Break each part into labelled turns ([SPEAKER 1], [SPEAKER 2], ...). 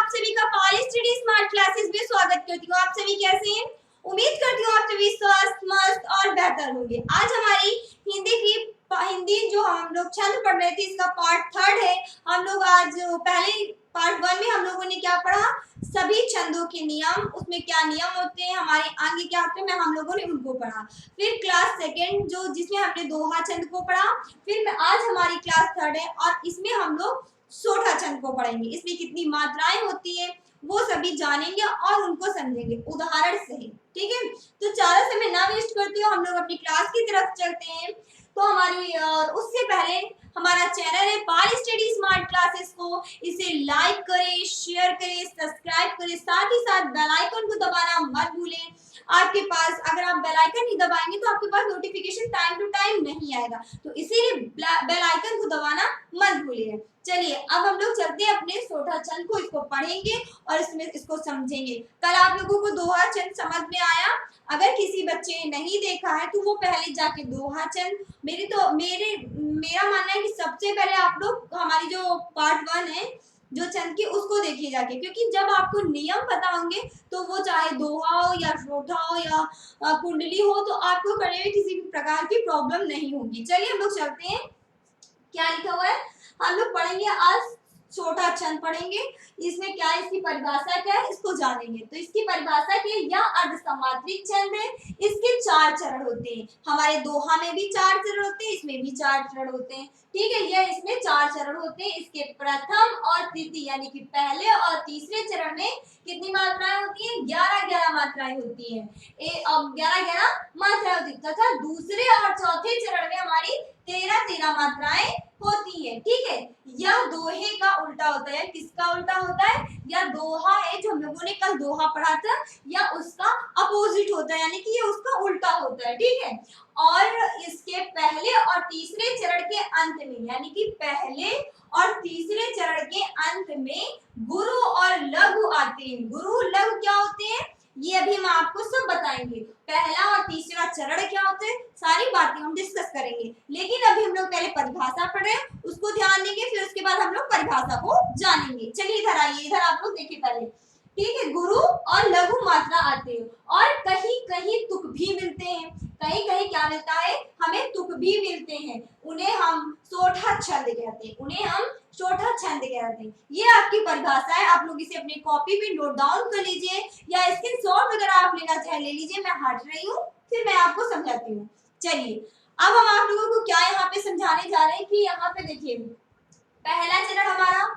[SPEAKER 1] आप सभी का पाल स्टडी स्मार्ट क्लासेस में स्वागत करती हूँ। आप सभी कैसे हैं? उम्मीद करती हूँ आप सभी स्वस्थ मस्त और बेहतर होंगे। आज हमारी हिंदी जो हम लोग छंद पढ़ रहे थे, इसका पार्ट 3 है। हम लोग आज पहले पार्ट 1 में हम लोगों ने क्या पढ़ा, सभी छंदों के नियम, उसमें क्या नियम होते हैं, हमारे आगे क्या होते हैं, हम लोगों ने उनको पढ़ा। फिर क्लास 2 जो जिसमें हमने दोहा छंद को पढ़ा। फिर आज हमारी क्लास 3 है और इसमें हम लोग सोठा छंद को पढ़ेंगे। इसमें कितनी मात्राएं होती है वो सभी जानेंगे और उनको समझेंगे उदाहरण से। ठीक है, तो ज्यादा समय ना वेस्ट करते हो, हम लोग अपनी क्लास की तरफ चलते हैं। तो हमारी उससे पहले हमारा चैनल है पाल स्टडी स्मार्ट क्लासेस को, इसे लाइक करें, शेयर करें, सब्सक्राइब करें, साथ ही साथ बेल आइकन को दबाना मत भूलें। आपके पास अगर आप बेल आइकन नहीं दबाएंगे तो आपके पास नोटिफिकेशन टाइम टू टाइम नहीं आएगा, तो इसीलिए बेल आइकन को दबाना मत भूलिए। चलिए अब हम लोग चलते हैं अपने सोठा छंद को, इसको पढ़ेंगे और इसमें इसको समझेंगे। कल आप लोगों को दोहा छंद समझ में आया? अगर किसी बच्चे ने नहीं देखा है तो वो पहले जाके दोहा छंद, मेरा मानना है कि सबसे पहले आप लोग हमारी जो पार्ट 1 है जो छंद की उसको देखिए जाके, क्योंकि जब आपको नियम पता होंगे तो वो चाहे दोहा हो या सोठा हो या कुंडली हो, तो आपको करने में किसी भी प्रकार की प्रॉब्लम नहीं होगी। चलिए हम लोग चलते हैं। क्या लिखा हुआ है, हम लोग पढ़ेंगे आज छोटा छंद पढ़ेंगे। इसमें क्या है, इसकी परिभाषा क्या है इसको जानेंगे। तो इसकी परिभाषा की यह अर्धसमात्रिक छंद है। इसके 4 चरण होते हैं। हमारे दोहा में भी 4 चरण होते हैं, इसमें भी 4 चरण होते हैं। ठीक है, यह इसमें 4 चरण होते हैं। इसके प्रथम और तृतीय यानी कि पहले और तीसरे चरण में कितनी मात्राएं होती हैं? 11-11 मात्राएं होती हैं। 11-11 मात्राएं होती है तथा दूसरे और चौथे चरण में हमारी 13-13 मात्राएं होती है। ठीक है, यह दोहे का उल्टा होता है। किसका उल्टा होता है? यह दोहा है जो हम लोगों ने कल दोहा पढ़ा था, या उसका अपोजिट होता है, यानी कि ये उसका उल्टा होता है। ठीक है, और इसके पहले और तीसरे चरण के अंत में, यानी कि पहले और तीसरे चरण के अंत में गुरु और लघु आते हैं। गुरु लघु क्या होते हैं ये अभी हम आपको सब बताएंगे। पहला और तीसरा चरण क्या होते हैं सारी बातें हम डिस्कस करेंगे, लेकिन अभी हम लोग पहले परिभाषा पढ़ रहे हैं, उसको ध्यान देंगे, फिर उसके बाद हम लोग परिभाषा को जानेंगे। चलिए इधर आइए, इधर आप लोग देखिए पहले। ठीक है, गुरु और लघु मात्रा आते हैं और कहीं कहीं तुक भी मिलते हैं। कहीं कहीं क्या मिलता है, हमें तुक भी मिलते हैं। उन्हें हम सोठा छंद कहते हैं, उन्हें हम सोठा छंद कहते हैं। ये आपकी परिभाषा है, आप लोग इसे अपनी कॉपी पे नोट डाउन कर लीजिए या स्क्रीनशॉट अगर आप लेना चाहे ले लीजिए। मैं हट रही हूँ, फिर मैं आपको समझाती हूँ। चलिए अब हम आप लोगों को क्या यहाँ पे समझाने जा रहे हैं कि यहाँ पे देखिए पहला चरण हमारा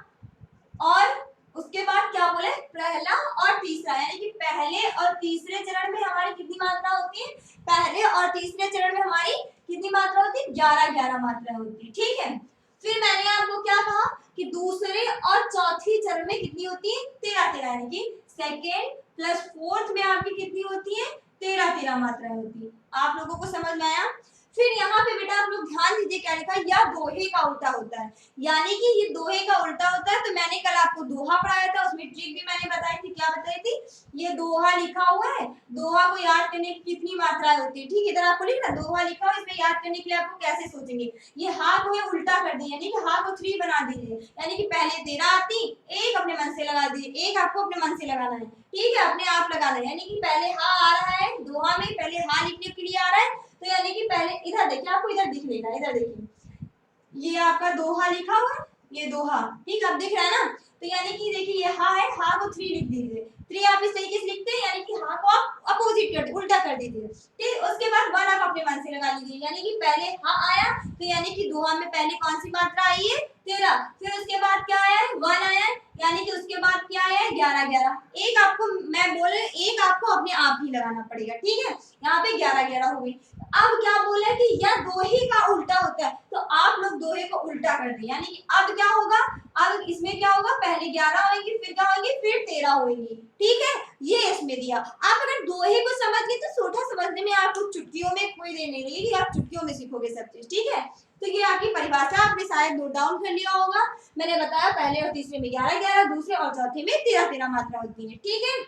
[SPEAKER 1] और उसके बाद क्या बोले पहला और तीसरा, यानी कि पहले और तीसरे चरण में हमारी कितनी मात्रा होती है? पहले और तीसरे चरण में हमारी कितनी मात्रा होती है? 11-11 मात्रा होती है। ठीक है, फिर मैंने आपको क्या कहा कि दूसरे और चौथी चरण में कितनी होती है? 13-13, यानी कि सेकेंड प्लस फोर्थ में आपकी कितनी होती है? 13-13 मात्राएं होती है। आप लोगों को समझ में आया? फिर यहाँ पे बेटा आप लोग ध्यान दीजिए क्या लिखा है, यह दोहे का उल्टा होता है, यानी कि ये दोहे का उल्टा होता है। तो मैंने कल आपको दोहा पढ़ाया था, उसमें ट्रिक भी मैंने बताई थी। क्या बताई थी? ये दोहा लिखा हुआ है, दोहा को याद करने की कितनी मात्राएं होती है। ठीक है, इधर आपको लिखना दोहा लिखा हुआ है, इसमें याद करने के लिए आपको कैसे सोचेंगे, ये हा को ये उल्टा कर दिए, यानी कि हा को 3 बना दीजिए, यानी कि पहले 13 आती, एक अपने मन से लगा दीजिए, एक आपको अपने मन से लगाना है। ठीक है, अपने आप लगाना है, यानी कि पहले हा आ रहा है दोहा में, पहले हा लिखने के लिए आ रहा है, तो यानी कि पहले इधर देखिए, आपको इधर दिख लेगा, इधर देखिए ये आपका दोहा लिखा हुआ है, ये दोहा। ठीक अब दिख रहा है ना? तो यानी कि देखिए ये हा है, हा को 3 लिख दीजिए। 3 आप इस तरीके से लिखते हैं, यानी कि हा को आप अपोजिट कर उल्टा कर दीजिए। ठीक, उसके बाद 1 आप अपने मन से लगा लीजिए, यानी कि पहले हा आया तो यानी कि दोहा में पहले कौन सी मात्रा आई है? 13। फिर उसके बाद क्या आया है? 1 आया है, यानी कि उसके बाद क्या आया है? 11-11। एक आपको मैं बोल रही एक आपको अपने आप ही लगाना पड़ेगा। ठीक है, यहाँ पे 11-11 हो गई। अब क्या बोला कि यह दोहे का उल्टा होता है, तो आप लोग दोहे को उल्टा कर दें, यानी कि अब क्या होगा, अब इसमें क्या होगा, पहले 11 होंगी, फिर क्या होंगी, फिर 13 होंगी। ठीक है, ये इसमें दिया। आप अगर दोहे को समझ गए तो सोठा समझने में आपको चुटकियों में कोई देर नहीं लगेगी, आप चुटकियों में सीखोगे सब चीज। ठीक है, तो ये आपकी परिभाषा आपने शायद नोट डाउन कर लिया होगा। मैंने बताया पहले और तीसरे में 11-11, दूसरे और चौथे में 13-13 मात्रा होती है। ठीक है,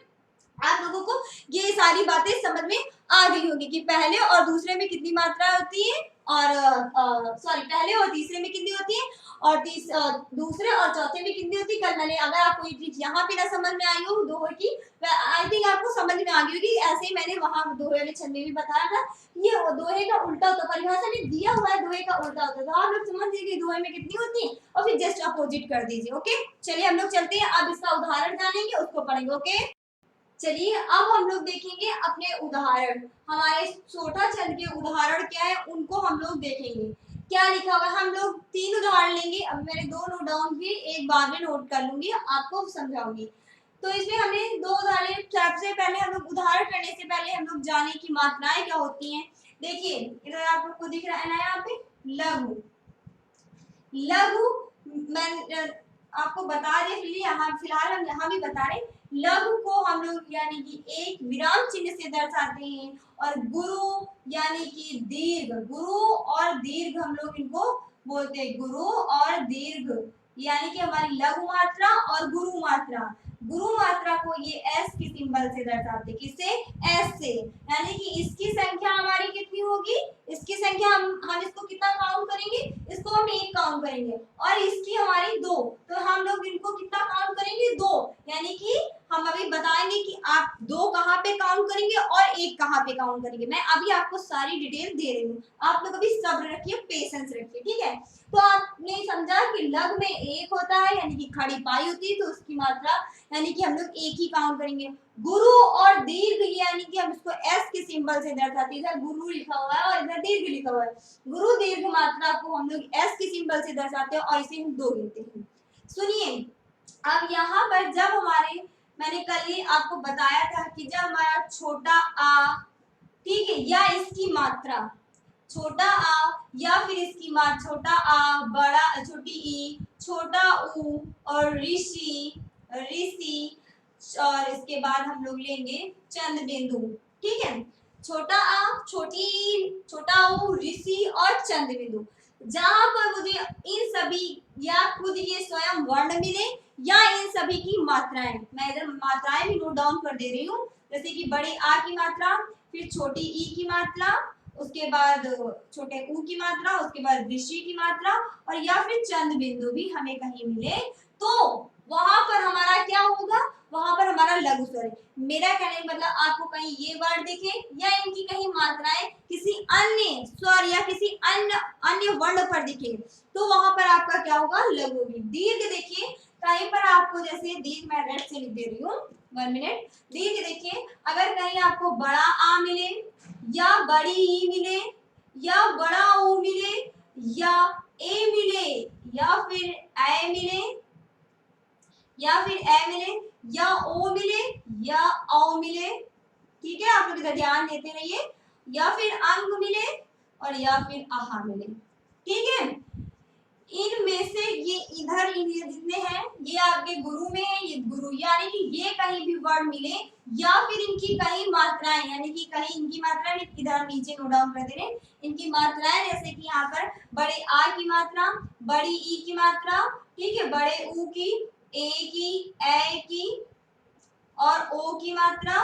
[SPEAKER 1] आप लोगों को ये सारी बातें समझ में आ गई होगी कि पहले और दूसरे में कितनी मात्रा होती है, और सॉरी पहले और तीसरे में कितनी होती है, और दूसरे और चौथे में कितनी होती कल मैंने, अगर आपको ये ट्रिक यहाँ पे ना समझ में आई हो दोहे की, आई थिंक आपको समझ में आ गई होगी। ऐसे ही मैंने वहां दोहे वाले छंद में भी बताया था, ये दोहे का उल्टा होता, परिभाषा में दिया हुआ है दोहे का उल्टा होता है, तो आप लोग समझ लीजिए दोहे में कितनी होती है और फिर जस्ट अपोजिट कर दीजिए। ओके, चलिए हम लोग चलते हैं, अब इसका उदाहरण जानेंगे, उसको पढ़ेंगे। ओके, चलिए अब हम लोग देखेंगे अपने उदाहरण, हमारे छोटा छंद के उदाहरण क्या है उनको हम लोग देखेंगे। क्या लिखा हुआ है, हम लोग 3 उदाहरण लेंगे। अब मैंने 2 नोट डाउन किए, एक बाद में नोट कर लूंगी, आपको समझाऊंगी। तो इसमें हमने 2 उदाहरण, सबसे पहले हम लोग उदाहरण करने से पहले हम लोग जाने की मात्राएं क्या होती हैं। देखिए इधर आप लोग को दिख रहा है ना यहाँ पे लघु, लघु मैं आपको बता दे, फिलहाल हम यहाँ भी बता रहे, लघु को हम लोग यानी कि एक विराम चिन्ह से दर्शाते हैं, और गुरु यानी कि दीर्घ, गुरु और दीर्घ हम लोग इनको बोलते हैं, गुरु और दीर्घ, यानी कि हमारी लघु मात्रा और गुरु मात्रा। गुरु मात्रा को ये एस के सिंबल से दर्शाते, किससे, एस से, यानी कि इसकी संख्या हमारी कितनी होगी, इसकी संख्या हम इसको कितना काउंट करेंगे, इसको हम 1 काउंट करेंगे, और इसकी हमारी 2, तो हम लोग इनको कितना काउंट करेंगे, 2, यानी कि हम अभी बताएंगे कि आप 2 कहाँ पे काउंट करेंगे और 1 कहाँ पे काउंट करेंगे। मैं अभी आपको सारी डिटेल दे रही हूँ, आप लोग अभी सब्र रखिए, पेशेंस रखिए, ठीक है। तो आपने समझा कि लघु में 1 होता है, यानी कि खड़ी पाई होती है, तो उसकी मात्रा यानी कि हम लोग 1 ही काउंट करेंगे। गुरु और दीर्घ यानी कि हम इसको एस के सिंबल से दर्शाते हैं, इधर गुरु लिखा हुआ है और इधर दीर्घ लिखा हुआ है, गुरु दीर्घ मात्रा को हम लोग एस के सिंबल से दर्शाते हैं और इसे हम 2 गिनते हैं। सुनिए, अब यहाँ पर जब हमारे, मैंने कल ही आपको बताया था कि जब हमारा छोटा आ, ठीक है, या इसकी मात्रा छोटा आ या फिर इसकी मात्रा छोटा आ, बड़ा छोटी ई, छोटा ऊ और ऋषि, ऋषि, और इसके बाद हम लोग लेंगे चंद बिंदु, ठीक है। छोटा आ, छोटी ई, छोटा ऊ, ऋषि और चंद बिंदु, जहां पर मुझे इन सभी या खुद ये स्वयं वर्ण मिले या इन सभी की मात्राएं, मैं इधर मात्राएं भी नोट डाउन कर दे रही हूँ, जैसे कि बड़े आ की मात्रा, फिर छोटी ई की मात्रा, उसके बाद छोटे ऊ की मात्रा, उसके बाद ऋषि की मात्रा, और या फिर चंद बिंदु भी हमें कहीं मिले, तो वहां पर हमारा क्या होगा, वहां पर हमारा लघु स्वर है। मेरा कहने का मतलब आपको कहीं ये वर्ड दिखे या इनकी कहीं मात्राएं किसी अन्य स्वर या किसी अन्य वर्ण पर दिखे, तो वहां पर आपका क्या होगा, लघु होगी। दीर्घ देखिए कहीं पर आपको, जैसे दीर्घ मैं रेड से लिख दे रही हूँ, 1 मिनट। दीर्घ देखिए, अगर कहीं आपको बड़ा आ मिले या बड़ी ई मिले या बड़ा ओ मिले या ए मिले या फिर ए मिले या फिर ए मिले या ओ मिले या औ मिले, ठीक है, आप लोग इधर ध्यान देते रहिए, या फिर अंग मिले और या फिर आहा मिले, ठीक है। इनमें से ये इधर जितने हैं ये आपके गुरु में है, ये गुरु, यानी कि ये कहीं भी वर्ड मिले या फिर इनकी कहीं मात्राएं, यानी कि कहीं इनकी मात्राएं इधर नीचे नोट डाउन कर दे रहे हैं, इनकी मात्राएं, जैसे कि यहाँ पर बड़े आ की मात्रा, बड़ी ई की मात्रा, ठीक है, बड़े ऊ की, ए की, ए की और ओ की मात्रा,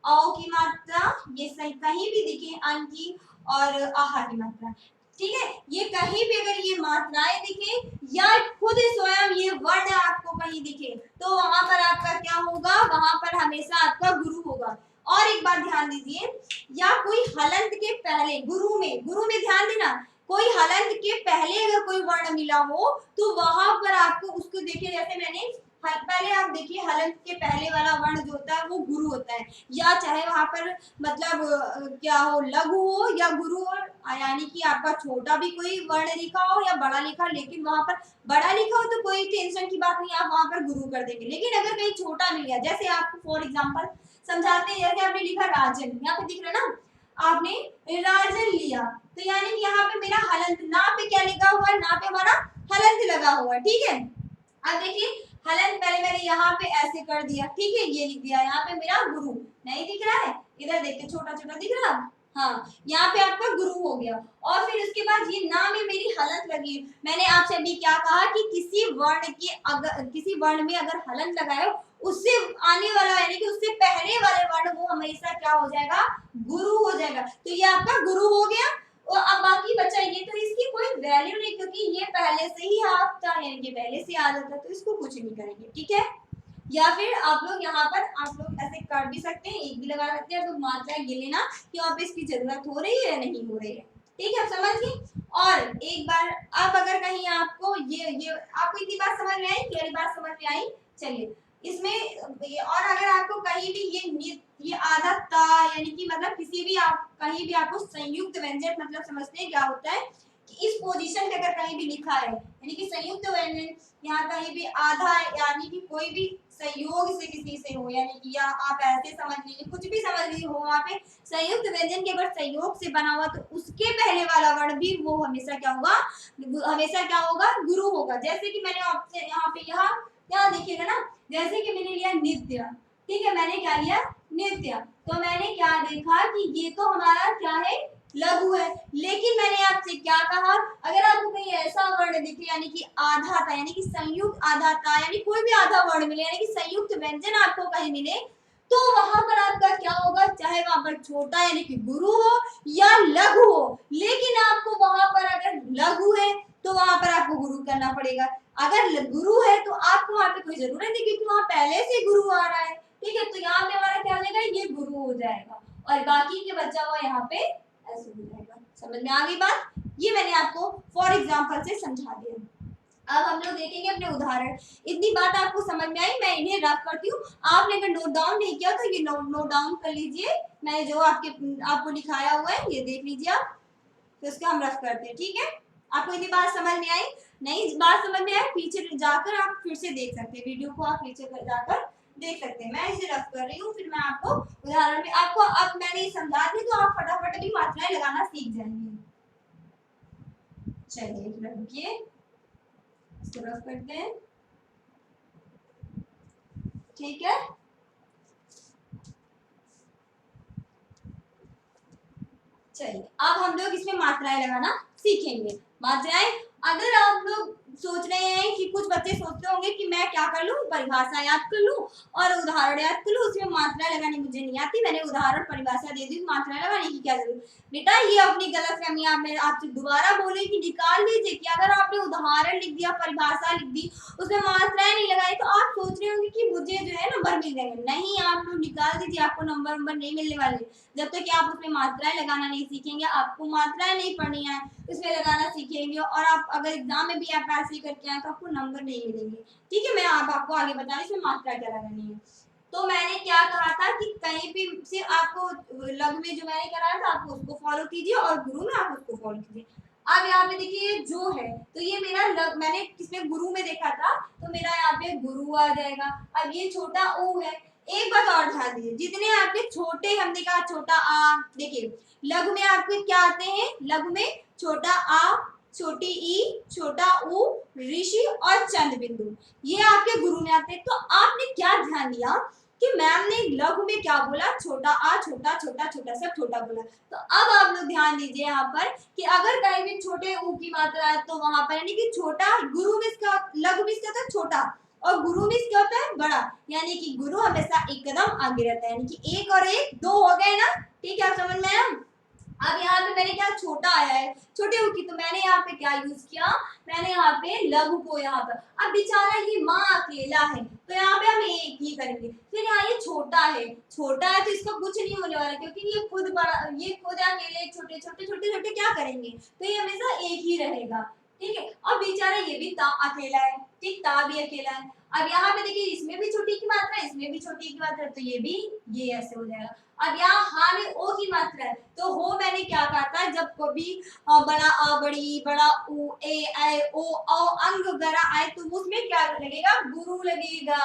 [SPEAKER 1] औ की मात्रा, ये सही कहीं भी दिखे, अन की और आहा की मात्रा, ठीक है। ये कहीं भी अगर ये मात्राएं दिखे या खुद स्वयं ये वर्ण आपको कहीं दिखे, तो वहां पर आपका क्या होगा, वहां पर हमेशा आपका गुरु होगा। और एक बात ध्यान दीजिए, या कोई हलंत के पहले, गुरु में ध्यान देना, कोई हलंत के पहले अगर कोई वर्ण मिला हो तो वहां पर आपको उसको देखिए, जैसे मैंने पहले आप देखिए हलंत के पहले वाला वर्ण जो होता है वो गुरु होता है, या चाहे वहां पर मतलब क्या हो, लघु हो या गुरु हो, यानी कि आपका छोटा भी कोई वर्ण लिखा हो या बड़ा लिखा, लेकिन वहां पर बड़ा लिखा हो तो कोई टेंशन की बात नहीं, आप वहां पर गुरु कर देंगे। लेकिन अगर कहीं छोटा मिल गया, जैसे आपको फॉर एग्जाम्पल समझाते हैं, जैसे आपने लिखा राजन, यहाँ पे दिख रहा है ना, आपने राजन लिया, तो यानी कि यहाँ पे मेरा हलंत, ना पे क्या लिखा हुआ है, ना पे हमारा हलंत लगा हुआ है, ठीक है। अब देखिए हलंत पहले मैंने यहाँ पे ऐसे कर दिया, ठीक है, ये लिख दिया, यहाँ पे मेरा गुरु नहीं दिख रहा है, इधर देखिए छोटा छोटा दिख रहा है, हाँ, यहाँ पे आपका गुरु हो गया। और फिर उसके बाद ये ना में मेरी हलंत लगी, मैंने आपसे अभी क्या कहा कि किसी वर्ण में अगर हलंत लगाए उससे आने वाला, यानी कि उससे पहले वाले वर्ण वो हमेशा क्या हो जाएगा, गुरु हो जाएगा, तो ये आपका गुरु हो गया। और अब बाकी बचा ये, तो इसकी कोई वैल्यू नहीं क्योंकि ये पहले से ही हाफ था, यानी कि पहले से आधा था, तो इसको कुछ नहीं करेंगे, ठीक है। या फिर आप लोग यहाँ पर आप लोग ऐसे कर भी सकते हैं, एक भी लगा सकते हैं, आप लोग मात्राएं गिन लेना कि वहाँ पे इसकी जरूरत हो रही है या नहीं हो रही है, ठीक है, आप समझ गए। और एक बार अब अगर कहीं आपको ये आपको इतनी बात समझ में आई, क्लियर बात समझ में आई, चलिए इसमें और अगर आपको कहीं भी ये आधा ता यानी कि मतलब किसी भी आप कहीं भी आपको संयुक्त व्यंजन मतलब समझते हैं क्या होता है कि इस पोजीशन पे अगर कहीं भी लिखा है यानी कि संयुक्त व्यंजन, यहाँ कहीं भी आधा यानी कि कोई भी संयोग से किसी से हो, यानी कि या आप ऐसे समझ लीजिए, कुछ भी समझ लीजिए हो, वहाँ पे संयुक्त व्यंजन के अगर संयोग से बना हुआ तो उसके पहले वाला वर्ण भी वो हमेशा क्या होगा, हमेशा क्या होगा, गुरु होगा। जैसे कि मैंने आपसे यहाँ पे यहाँ देखिएगा ना, जैसे कि मैंने लिया नित्य, ठीक है, मैंने क्या लिया, नित्य, तो मैंने क्या देखा कि ये तो हमारा क्या है, लघु है। लेकिन मैंने आपसे क्या कहा, अगर आपको कहीं ऐसा वर्ण दिखे यानी कि आधा था, यानी कि संयुक्त आधा था, यानी कोई भी आधा वर्ण मिले, यानी कि संयुक्त व्यंजन आपको कहीं मिले, तो वहां पर आपका क्या होगा, चाहे वहां पर छोटा यानी कि गुरु हो या लघु हो, लेकिन आपको वहां पर अगर लघु है तो वहां पर आपको गुरु करना पड़ेगा। अगर गुरु है तो आपको वहां पे कोई जरूरत नहीं क्योंकि वहां पहले से गुरु आ रहा है, ठीक है, तो यहाँ पे हमारा क्या हो जाएगा, ये गुरु हो जाएगा और बाकी के बचा हुआ यहाँ पे ऐसे हो जाएगा। समझ में आ गई बात, ये मैंने आपको फॉर एग्जांपल से समझा दिया। अब हम लोग देखेंगे अपने उदाहरण। इतनी बात आपको समझ में आई, मैं इन्हें रफ करती हूँ, आपने अगर नोट डाउन नहीं किया तो ये नोट डाउन कर लीजिए, मैं जो आपको लिखाया हुआ है ये देख लीजिए आप, तो इसका हम रफ करते हैं, ठीक है। आपको इतनी बात समझ में आई, नहीं बात समझ में आई पीछे जाकर आप फिर से देख सकते हैं वीडियो को, आप पीछे जाकर देख सकते हैं। मैं इसे रफ कर रही हूँ, फिर मैं आपको उदाहरण में आपको अब मैंने समझा दी तो आप फटाफट भी मात्राएं लगाना सीख जाएंगे। चलिए रखिए, इसको रफ करते हैं, ठीक है। चलिए अब हम लोग इसमें मात्राएं लगाना सीखेंगे। मात्राएं, अगर आप लोग सोच रहे हैं कि कुछ बच्चे सोचते होंगे कि मैं क्या कर लूं, परिभाषा याद कर लूं और उदाहरण याद कर लूं, उसमें मात्राएं लगानी मुझे नहीं आती, मैंने उदाहरण परिभाषा दे दी, मात्राएं लगाने की क्या जरूरत। बेटा ये अपनी गलतफहमी मैं आपसे दोबारा बोले कि निकाल लीजिए कि अगर आपने उदाहरण लिख दिया, परिभाषा लिख दी, उसमें मात्राएं नहीं लगाई तो आप सोच रहे होंगे कि मुझे जो है नंबर मिल जाएंगे, नहीं, आप लोग निकाल दीजिए, आपको नंबर नहीं मिलने वाले जब तक कि आप उसमें मात्राएं लगाना नहीं सीखेंगे। आपको मात्राएं नहीं पढ़नी है, इसमें लगाना सीखेंगे और आप अगर एग्जाम में भी आप ऐसे ही करके आए तो आपको नंबर नहीं मिलेंगे, ठीक है। मैं आपको आगे बता रही हूँ इसमें मात्रा क्या लगानी है। तो मैंने क्या कहा था कि कहीं भी सिर्फ आपको लघु में जो मैंने कराया था आपको उसको फॉलो कीजिए और गुरु में आप उसको फॉलो कीजिए। अब यहाँ पे देखिए जो है तो ये मेरा मैंने किसमें गुरु में देखा था तो मेरा यहाँ पे गुरु आ जाएगा। अब ये छोटा ऊ है, एक बात और ध्यान दीजिए, जितने आपके छोटे हमने कहा छोटा आ, देखिए लघु में आपके क्या आते हैं, लघु में छोटा आ, छोटी ई, छोटा ऊ, ऋषि और चंद बिंदु, ये आपके गुरु में आते हैं। तो आपने क्या ध्यान दिया कि मैम ने लघु में क्या बोला, छोटा आ, छोटा छोटा छोटा सब छोटा बोला। तो अब आप लोग ध्यान दीजिए यहाँ पर कि अगर कहीं भी छोटे ऊ की मात्रा है तो वहां पर यानी कि छोटा गुरु में इसका, लघु में इसका था छोटा और गुरु में क्या होता है बड़ा, यानी कि गुरु हमेशा एक कदम आगे रहता है, यानी कि एक और एक दो हो गए ना, ठीक है, आप समझ में आया। अब यहाँ पे मैंने क्या छोटा आया है छोटे ऊ की, तो मैंने यहाँ पे क्या यूज किया, मैंने यहाँ पे लघु को यहाँ पर, अब बेचारा ये माँ अकेला है तो यहाँ पे हम एक ही करेंगे। फिर यहाँ ये छोटा है तो इसका कुछ नहीं होने वाला क्योंकि ये खुद बड़ा, ये खुद अकेले छोटे छोटे छोटे छोटे क्या करेंगे तो ये हमेशा एक ही रहेगा, ठीक है। और बेचारा ये भी ता अकेला है, ठीक, ता भी अकेला है। अब यहाँ पे देखिए इसमें भी छोटी की मात्रा है, इसमें भी छोटी की मात्रा है, तो ये भी ये ऐसे हो जाएगा। अब यहाँ हा में ओ की मात्रा है तो हो मैंने क्या कहा था, जब कभी बड़ा आ, बड़ी, बड़ा उ, ए, ऐ, ओ, औ, अंग वगैरह आए तो उसमें क्या लगेगा, गुरु लगेगा।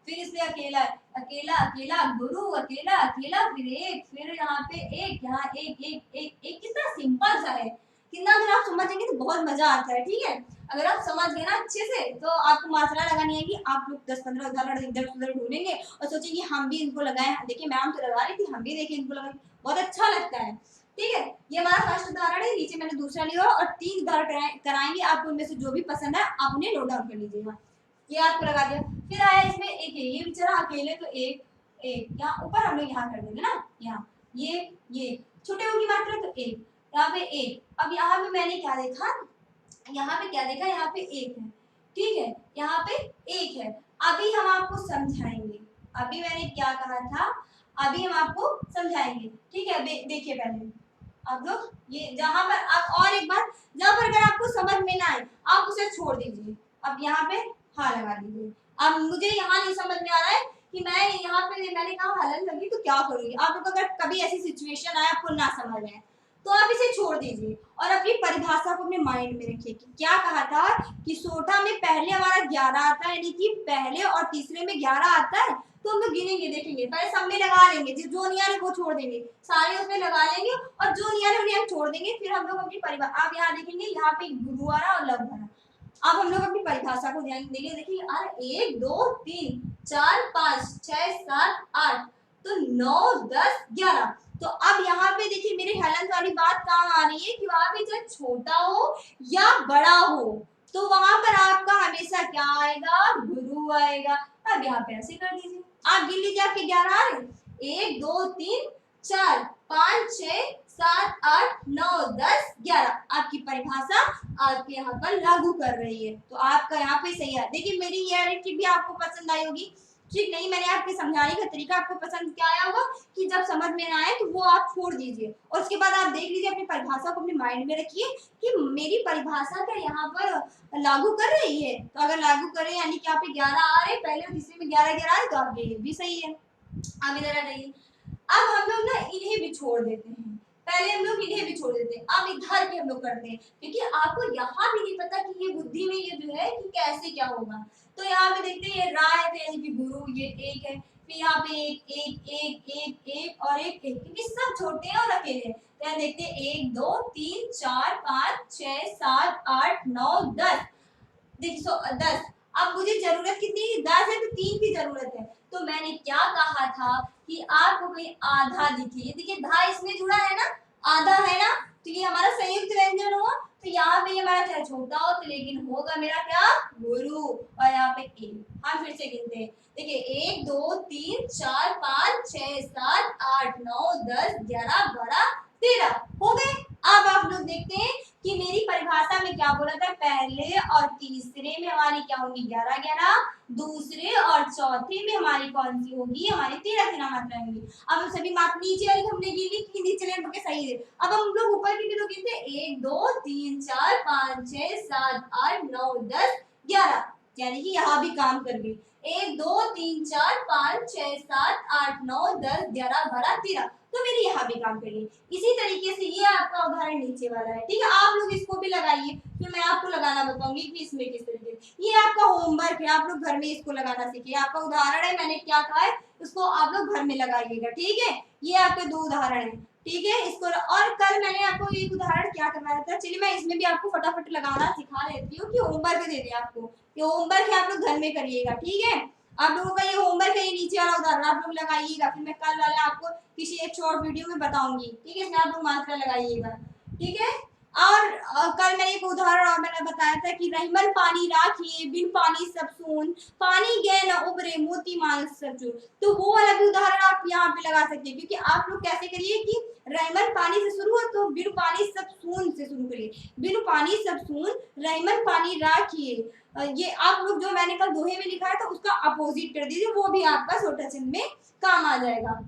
[SPEAKER 1] फिर इसमें अकेला अकेला अकेला गुरु, अकेला अकेला, फिर एक, फिर यहाँ पे एक, यहाँ एक एक एक एक, कितना सिंपल सा है, कितना अगर आप समझेंगे तो बहुत मजा आता है, ठीक है। अगर आप समझ गए ना अच्छे से तो आपको मात्रा लगानी है कि आप लोग 10-15 उदाहरण इधर उधर ढूंढेंगे और सोचेंगे हम भी इनको लगाएं, देखिए मैम तो लगा रही थी हम भी देखें इनको लगाएं, बहुत अच्छा लगता है, ठीक है। ये हमारा फर्स्ट उदाहरण है, नीचे मैंने दूसरा लिया और 3 उदाहरण कराएंगे, आप उनमें से जो भी पसंद है आप उन्हें नोट डाउन कर लीजिएगा। ये आपको लगा दिया। फिर आया इसमें एक है, ये बेचारा अकेले तो एक एक, यहाँ ऊपर हम लोग यहाँ कर देंगे ना, यहाँ ये छोटे की मात्रा तो एक, यहाँ पे एक। अब यहाँ पे मैंने क्या देखा, यहाँ पे क्या देखा, यहाँ पे एक है, ठीक है, यहाँ पे एक है। अभी हम आपको समझाएंगे, अभी मैंने क्या कहा था, अभी हम आपको समझाएंगे, ठीक है। देखिए पहले आप लोग, ये जहां पर आप, और एक बात, जहां पर अगर आपको समझ में ना आए आप उसे छोड़ दीजिए। अब यहाँ पे हाँ लगा दीजिए। अब मुझे यहाँ नहीं समझ में आ रहा है कि मैं यहाँ पे, मैंने कहा हलन लगी तो क्या करूंगी। आप लोग अगर कभी ऐसी सिचुएशन आए आपको ना समझ में आए तो आप इसे छोड़ दीजिए और अपनी परिभाषा को अपने माइंड में रखिए कि क्या कहा था कि सोटा में पहले हमारा 11 आता है, यानी कि पहले और तीसरे में 11 आता है। तो हम लोग गिनेंगे, देखेंगे, पहले सब में लगा लेंगे, जो नहीं आ रहे वो छोड़ देंगे, सारे उसमें लगा लेंगे और जो नहीं आ रहे उन्हें हम छोड़ देंगे। फिर हम लोग अपनी परिभाषा, आप यहाँ देखेंगे यहाँ पे गुरु आ रहा और लघु आ रहा। अब हम लोग अपनी परिभाषा को ध्यान देंगे, देखिए यार 1 2 3 4 5 6 7 8 तो 9 10 11। तो अब यहाँ पे देखिए मेरे हेलन वाली बात कहाँ आ रही है कि वहां पे चाहे छोटा हो या बड़ा हो तो वहां पर आपका हमेशा क्या आएगा, गुरु आएगा। अब यहाँ पे ऐसे कर दीजिए, आप गिन लीजिए आपके 11 आ रहे, 1 2 3 4 5 6 7 8 9 10 11। आपकी परिभाषा आपके यहाँ पर लागू कर रही है, तो आपका यहाँ पे सही है। देखिए मेरी ये टिप भी आपको पसंद आई होगी, ठीक नहीं, मैंने आपके समझाने का तरीका आपको पसंद क्या आया होगा कि जब समझ में ना आए तो वो आप छोड़ दीजिए और उसके बाद आप देख लीजिए, अपनी परिभाषा को अपने माइंड में रखिए कि मेरी परिभाषा क्या यहाँ पर लागू कर रही है। तो अगर लागू करे यानी कि यहाँ पे 11 आ रहे, पहले और तीसरे में 11 11 आ रहे, तो आपके ये भी सही है। अब इधर आ जाइए, अब हम लोग ना इन्हें भी छोड़ देते हैं, पहले हम लोग इन्हें भी छोड़ देते हैं, अब इधर के हम लोग करते हैं क्योंकि आपको यहाँ भी नहीं पता कि ये बुद्धि में ये जो है कि कैसे क्या होगा। तो यहाँ पे देखते हैं ये रा है तो यानी कि गुरु, ये एक है, फिर यहाँ पे एक एक एक एक एक और एक एक, क्योंकि सब छोटे हैं और अकेले हैं। तो यहाँ देखते हैं 1 2 3 4 5 6 7 8 9 10। देखिए 10। अब मुझे जरूरत कितनी है, 10 है तो 3 की जरूरत है। तो मैंने क्या कहा था कि आपको कहीं आधा दिखे, देखिए धा इसमें जुड़ा है ना, आधा है ना, तो ये हमारा संयुक्त व्यंजन हुआ। तो यहाँ पे हमारा चाहे छोटा हो तो लेकिन होगा मेरा क्या, गुरु, और यहाँ पे ए। हम फिर से गिनते हैं, देखिए 1 2 3 4 5 6 7 8 9 10 11 12 13 हो गए। अब आप लोग देखते हैं कि मेरी परिभाषा में क्या बोला था, पहले और तीसरे में हमारी क्या होगी 11 11, दूसरे और चौथे में हमारी कौन सी होगी, हमारी 13 13 मात्रा होगी। अब हम सभी मात्रा नीचे वाली हमने गिनी कि नीचे वाले के सही है। अब हम लोग ऊपर की भी तो गिनते 1 2 3 4 5 6 7 8 9 10 11, यानी कि यहाँ भी काम कर गई। 1 2 3 4 5 6 7 8 9 10 11 12 13, तो मेरी यहाँ भी काम करिए। इसी तरीके से ये आपका उदाहरण नीचे वाला है, ठीक है। आप लोग इसको भी लगाइए, फिर मैं आपको लगाना बताऊंगी कि इसमें किस तरीके से। ये आपका होमवर्क है, आप लोग घर में इसको लगाना सीखिए। आपका उदाहरण है, मैंने क्या कहा है उसको आप लोग घर में लगाइएगा, ठीक है। ये आपके 2 उदाहरण है, ठीक है। इसको, और कल मैंने आपको एक उदाहरण क्या करवाया था, चलिए मैं इसमें भी आपको फटाफट लगाना सिखा देती हूँ कि होमवर्क दे दिया आपको, ये होमवर्क है, आप लोग घर में करिएगा, ठीक है। आप लोगों का ये होमवर्क है, ये नीचे वाला उदाहरण आप लोग लगाइएगा, फिर मैं कल वाला आपको किसी एक शॉर्ट वीडियो में बताऊंगी, ठीक है। इसमें आप लोग मात्रा लगाइएगा, ठीक है। और कल मैंने एक उदाहरण और मैंने बताया था कि रहीमन पानी राखिए बिन पानी सब सून, पानी गए न उबरे मोती मांग सब चूर। तो वो वाला भी उदाहरण आप यहाँ पे लगा सकते हैं, क्योंकि आप लोग कैसे करिए कि रहीमन पानी से शुरू हो तो बिन पानी सब सून से शुरू करिए, बिन पानी सब सून रहीमन पानी राखिए। ये आप लोग जो मैंने कल दोहे में लिखा है तो उसका अपोजिट कर दीजिए, वो भी आपका छोटा चिन्ह में काम आ जाएगा।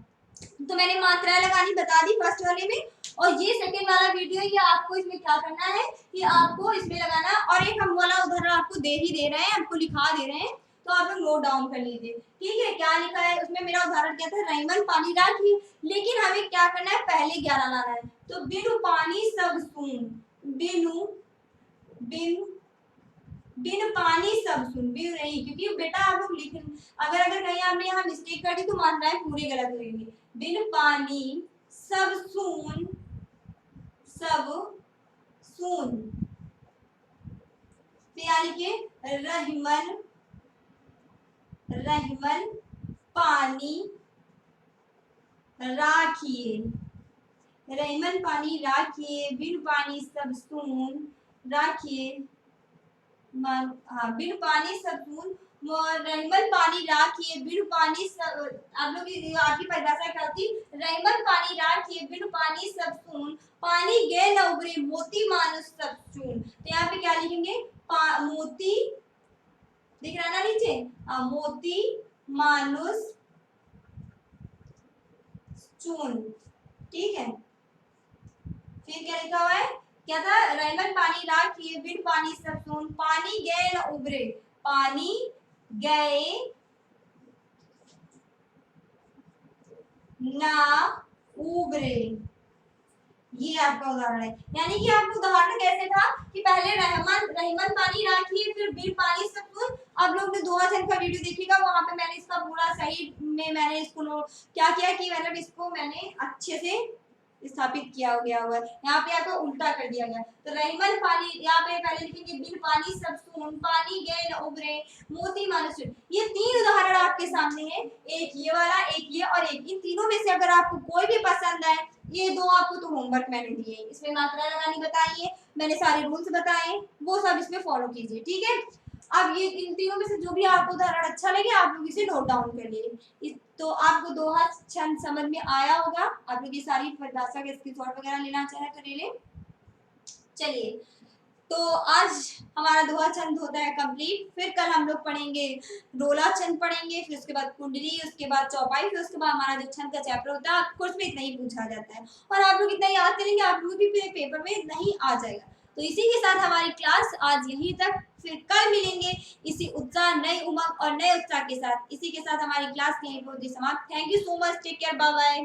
[SPEAKER 1] तो मैंने मात्रा लगानी बता दी फर्स्ट वाले में, और ये सेकंड वाला वीडियो ये आपको इसमें क्या करना है कि आपको इसमें लगाना, और एक हम वाला उदाहरण आपको दे ही दे रहे हैं, आपको लिखा दे रहे हैं, तो आप लोग नोट डाउन कर लीजिए, ठीक है। क्या लिखा है उसमें, मेरा उदाहरण क्या था, रहीमन पानी राखी, लेकिन हमें क्या करना है, पहले 11 लाना है। तो बिनु पानी सब सून, बिनु बिन बिन पानी सब सुन, बिन नहीं, क्योंकि बेटा आप लोग लिख, अगर कहीं आपने यहाँ मिस्टेक कर दी तो मात्राएं पूरी गलत होंगी। बिन पानी सब सून, सब सून, यानी कि रहीमन रहीमन पानी राखिए, रहीमन पानी राखिए बिन पानी सब सून राखिए, हाँ बिन पानी सब सून रहीमन पानी राखिए बिनु पानी सब, आप लोग की आपकी परिभाषा क्या होती? रहीमन पानी राखिए बिनु पानी सब सून, पानी गे न उबरे मोती मानुष सब चून। तो यहाँ पे क्या लिखेंगे? मोती, दिख रहा है ना नीचे? मोती मानुष चून, ठीक है। फिर क्या लिखा हुआ है? क्या था? रहीमन पानी राखिए बिन पानी सब सून, पानी गए न उबरे, पानी गए ना उबरे, ये आपका उदाहरण है। यानी कि आपका उदाहरण कैसे था कि पहले रहीमन पानी राखिए फिर बिन पानी सब सून। आप लोग ने दोहा छंद का वीडियो देखिएगा, वहां पे मैंने इसका पूरा सही में मैंने इसको क्या किया कि मतलब इसको मैंने अच्छे से स्थापित किया गया हुआ है। यहाँ पे आपको उल्टा कर दिया गया। तो रहीमन पानी, यहाँ पे पहले लिखेंगे बिन पानी सब सून, पानी गए न उबरे, मोती मानुष चून। ये तीन उदाहरण आपके सामने है, एक ये वाला, एक ये और एक। इन तीनों में से अगर आपको कोई भी पसंद आए, ये दो आपको तो होमवर्क मैंने दिए हैं, इसमें मात्रा लगानी बताई है, मैंने सारे रूल्स बताए, वो सब इसमें फॉलो कीजिए, ठीक है। अब ये इन तीनों में से जो भी आपको उदाहरण अच्छा लगे आप लोग इसे नोट डाउन कर लिए। तो आपको दोहा छंद समझ में आया होगा। आप लोग ये सारी परिभाषा के स्क्रीनशॉट वगैरह लेना चाहे तो ले लें। चलिए, तो आज हमारा दोहा छंद होता है कंप्लीट। फिर कल हम लोग पढ़ेंगे डोला छंद पढ़ेंगे, फिर उसके बाद कुंडली, उसके बाद चौपाई, फिर उसके बाद हमारा जो छंद का चैप्टर होता है कोर्स में इतना ही पूछा जाता है। और आप लोग इतना याद करेंगे आप लोग भी पेपर में इतना ही आ जाएगा। तो इसी के साथ हमारी क्लास आज यहीं तक, फिर कल मिलेंगे इसी उत्साह, नई उमंग और नए उत्साह के साथ। इसी के साथ हमारी क्लास यहीं पर होती समाप्त। Thank you so much, take care, bye bye.